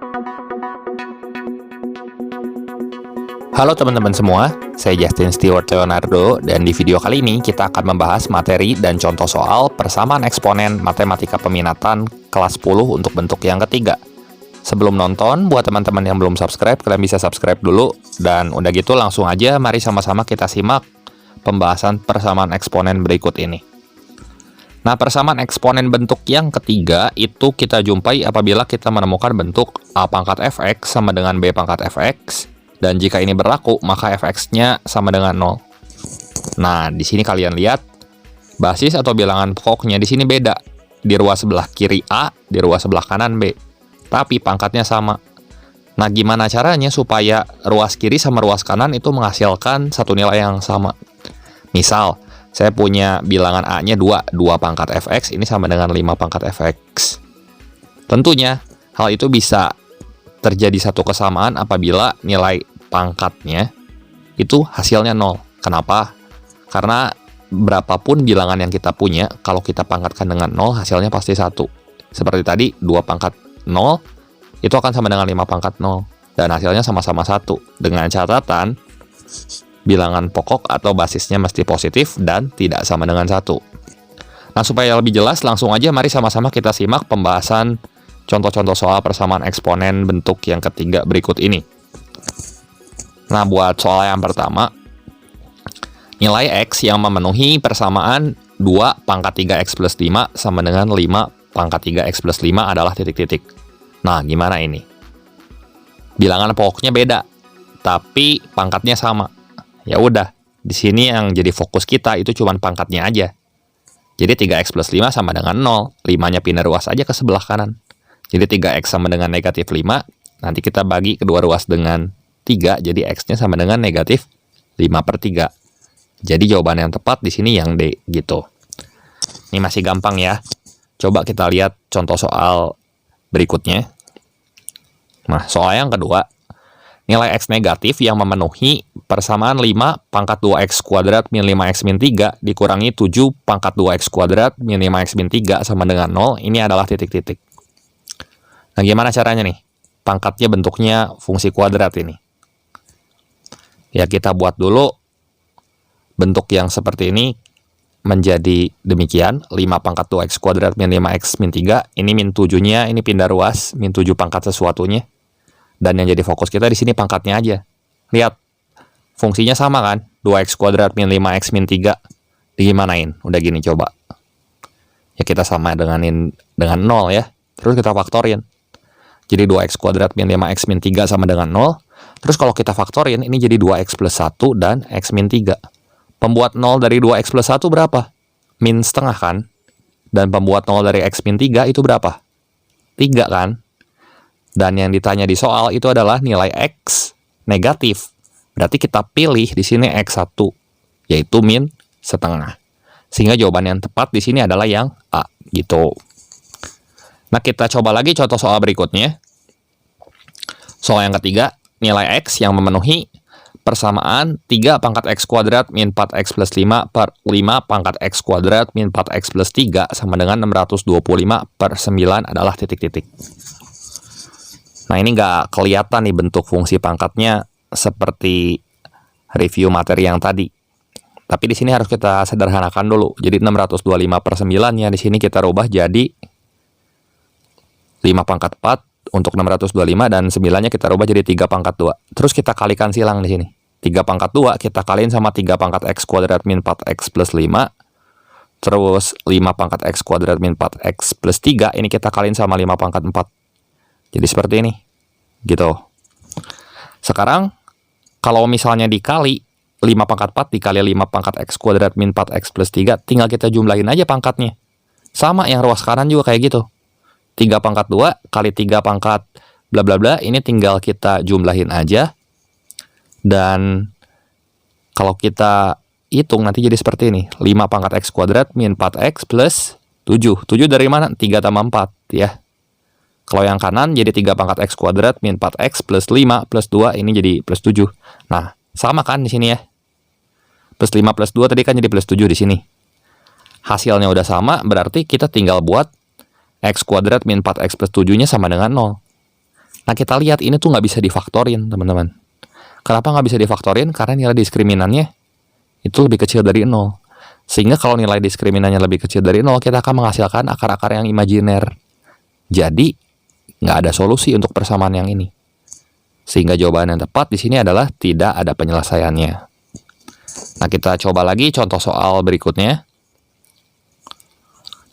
Halo teman-teman semua, saya Justin Stewart Leonardo, dan di video kali ini kita akan membahas materi dan contoh soal persamaan eksponen matematika peminatan kelas 10 untuk bentuk yang ketiga. Sebelum nonton, buat teman-teman yang belum subscribe, kalian bisa subscribe dulu, dan udah gitu langsung aja mari sama-sama kita simak pembahasan persamaan eksponen berikut ini. Nah, persamaan eksponen bentuk yang ketiga itu kita jumpai apabila kita menemukan bentuk A pangkat fx sama dengan B pangkat fx, dan jika ini berlaku, maka fx-nya sama dengan 0. Nah, di sini kalian lihat, basis atau bilangan pokoknya di sini beda. Di ruas sebelah kiri A, di ruas sebelah kanan B. Tapi pangkatnya sama. Nah, gimana caranya supaya ruas kiri sama ruas kanan itu menghasilkan satu nilai yang sama? Misal, saya punya bilangan A-nya 2 pangkat fx, ini sama dengan 5 pangkat fx. Tentunya, hal itu bisa terjadi satu kesamaan apabila nilai pangkatnya itu hasilnya 0. Kenapa? Karena berapapun bilangan yang kita punya, kalau kita pangkatkan dengan 0, hasilnya pasti 1. Seperti tadi, 2 pangkat 0, itu akan sama dengan 5 pangkat 0. Dan hasilnya sama-sama 1. Dengan catatan, bilangan pokok atau basisnya mesti positif dan tidak sama dengan 1. Nah, supaya lebih jelas, langsung aja mari sama-sama kita simak pembahasan contoh-contoh soal persamaan eksponen bentuk yang ketiga berikut ini. Nah, buat soal yang pertama, nilai X yang memenuhi persamaan 2 pangkat 3X plus 5 sama dengan 5 pangkat 3X plus 5 adalah titik-titik. Nah, gimana ini? Bilangan pokoknya beda, tapi pangkatnya sama. Ya udah, di sini yang jadi fokus kita itu cuma pangkatnya aja. Jadi 3X plus 5 sama dengan 0, 5-nya pindah ruas aja ke sebelah kanan. Jadi 3X sama dengan negatif 5, nanti kita bagi kedua ruas dengan 3, jadi X-nya sama dengan negatif 5/3. Jadi jawaban yang tepat di sini yang D, gitu. Ini masih gampang ya. Coba kita lihat contoh soal berikutnya. Nah, soal yang kedua, nilai X negatif yang memenuhi persamaan 5 pangkat 2X kuadrat min 5X min 3 dikurangi 7 pangkat 2X kuadrat min 5X min 3 sama dengan 0, ini adalah titik-titik. Nah, gimana caranya nih? Pangkatnya bentuknya fungsi kuadrat ini. Ya, kita buat dulu bentuk yang seperti ini menjadi demikian. 5 pangkat 2X kuadrat min 5X min 3. Ini min 7-nya, ini pindah ruas. Min 7 pangkat sesuatunya. Dan yang jadi fokus kita di sini pangkatnya aja. Lihat, fungsinya sama kan? 2X kuadrat min 5X min 3. Digimanain? Udah gini coba. Ya, kita sama dengan 0 ya. Terus kita faktorin. Jadi 2X kuadrat min 5X min 3 sama dengan 0. Terus kalau kita faktorin, ini jadi 2X plus 1 dan X min 3. Pembuat 0 dari 2X plus 1 berapa? Min setengah kan? Dan pembuat 0 dari X min 3 itu berapa? 3 kan? Dan yang ditanya di soal itu adalah nilai X negatif. Berarti kita pilih di sini X1, yaitu min setengah. Sehingga jawaban yang tepat di sini adalah yang A, gitu. Nah, kita coba lagi contoh soal berikutnya. Soal yang ketiga, nilai X yang memenuhi persamaan 3 pangkat X kuadrat min 4X plus 5 per 5 pangkat X kuadrat min 4X plus 3 sama dengan 625/9 adalah titik-titik. Nah, ini nggak kelihatan nih bentuk fungsi pangkatnya seperti review materi yang tadi. Tapi di sini harus kita sederhanakan dulu. Jadi 625/9-nya di sini kita rubah jadi 5 pangkat 4 untuk 625 dan 9-nya kita rubah jadi 3 pangkat 2. Terus kita kalikan silang di sini. 3 pangkat 2 kita kaliin sama 3 pangkat X kuadrat min 4X plus 5. Terus 5 pangkat X kuadrat min 4X plus 3 ini kita kaliin sama 5 pangkat 4. Jadi seperti ini. Gitu. Sekarang kalau misalnya dikali 5 pangkat 4 dikali 5 pangkat X kuadrat min 4X plus 3, tinggal kita jumlahin aja pangkatnya. Sama yang ruas kanan juga kayak gitu. 3 pangkat 2 kali 3 pangkat bla bla bla, ini tinggal kita jumlahin aja. Dan kalau kita hitung nanti jadi seperti ini. 5 pangkat X kuadrat min 4X plus 7. 7 dari mana? 3 tambah 4 ya. Kalau yang kanan jadi 3 pangkat X kuadrat min 4X plus 5 plus 2, ini jadi plus 7. Nah, sama kan di sini ya. Plus 5 plus 2 tadi kan jadi plus 7 di sini. Hasilnya udah sama, berarti kita tinggal buat X kuadrat min 4X plus 7-nya sama dengan 0. Nah, kita lihat ini tuh nggak bisa difaktorin, teman-teman. Kenapa nggak bisa difaktorin? Karena nilai diskriminannya itu lebih kecil dari 0. Sehingga kalau nilai diskriminannya lebih kecil dari 0, kita akan menghasilkan akar-akar yang imajiner. Jadi, nggak ada solusi untuk persamaan yang ini. Sehingga jawaban yang tepat di sini adalah tidak ada penyelesaiannya. Nah, kita coba lagi contoh soal berikutnya.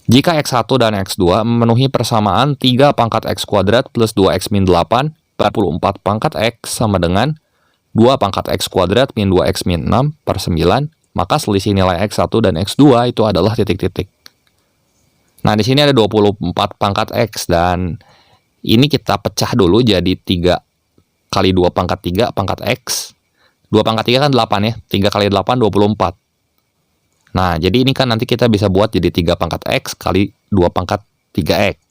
Jika X1 dan X2 memenuhi persamaan 3 pangkat X kuadrat plus 2X min 8 per 4 pangkat X sama dengan 2 pangkat X kuadrat min 2X min 6 per 9, maka selisih nilai X1 dan X2 itu adalah titik-titik. Nah, di sini ada 24 pangkat X, dan ini kita pecah dulu jadi 3 kali 2 pangkat 3 pangkat X. 2 pangkat 3 kan 8 ya, 3 kali 8, 24. Nah, jadi ini kan nanti kita bisa buat jadi 3 pangkat X kali 2 pangkat 3X.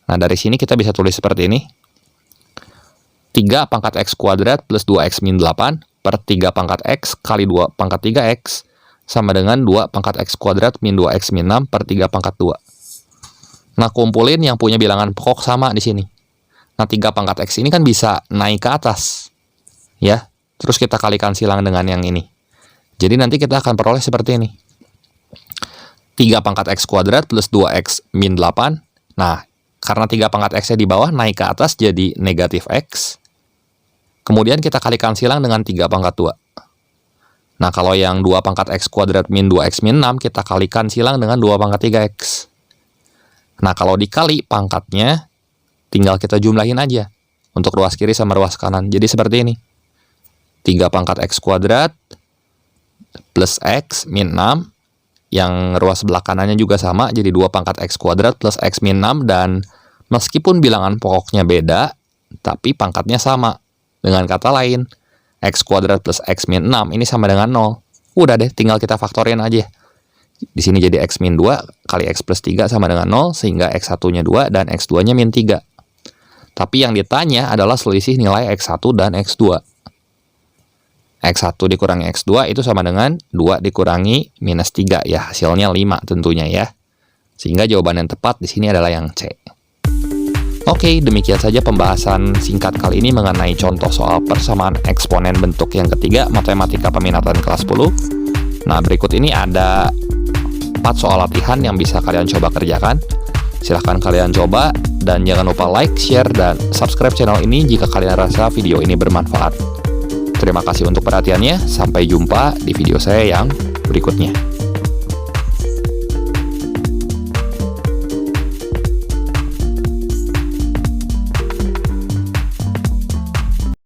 Nah, dari sini kita bisa tulis seperti ini. 3 pangkat X kuadrat plus 2X min 8 per 3 pangkat X kali 2 pangkat 3X sama dengan 2 pangkat X kuadrat min 2X min 6 per 3 pangkat 2. Nah, kumpulin yang punya bilangan pokok sama di sini. Nah, 3 pangkat X ini kan bisa naik ke atas. Ya, terus kita kalikan silang dengan yang ini. Jadi nanti kita akan peroleh seperti ini. 3 pangkat X kuadrat plus 2X min 8. Nah, karena 3 pangkat X-nya di bawah naik ke atas jadi negatif X. Kemudian kita kalikan silang dengan 3 pangkat 2. Nah, kalau yang 2 pangkat X kuadrat min 2X min 6, kita kalikan silang dengan 2 pangkat 3X. Nah, kalau dikali pangkatnya, tinggal kita jumlahin aja. Untuk ruas kiri sama ruas kanan. Jadi seperti ini. 3 pangkat X kuadrat plus X min 6, yang ruas sebelah kanannya juga sama, jadi 2 pangkat X kuadrat plus X min 6, dan meskipun bilangan pokoknya beda, tapi pangkatnya sama. Dengan kata lain, X kuadrat plus X min 6 ini sama dengan 0. Udah deh, tinggal kita faktorin aja. Di sini jadi X min 2 kali X plus 3 sama dengan 0, sehingga X1-nya 2 dan X2-nya min 3. Tapi yang ditanya adalah selisih nilai X1 dan X2. X1 dikurangi X2 itu sama dengan 2 dikurangi minus 3 ya, hasilnya 5 tentunya ya. Sehingga jawaban yang tepat di sini adalah yang C. Oke, demikian saja pembahasan singkat kali ini mengenai contoh soal persamaan eksponen bentuk yang ketiga matematika peminatan kelas 10. Nah, berikut ini ada 4 soal latihan yang bisa kalian coba kerjakan. Silahkan kalian coba, dan jangan lupa like, share, dan subscribe channel ini jika kalian rasa video ini bermanfaat. Terima kasih untuk perhatiannya, sampai jumpa di video saya yang berikutnya.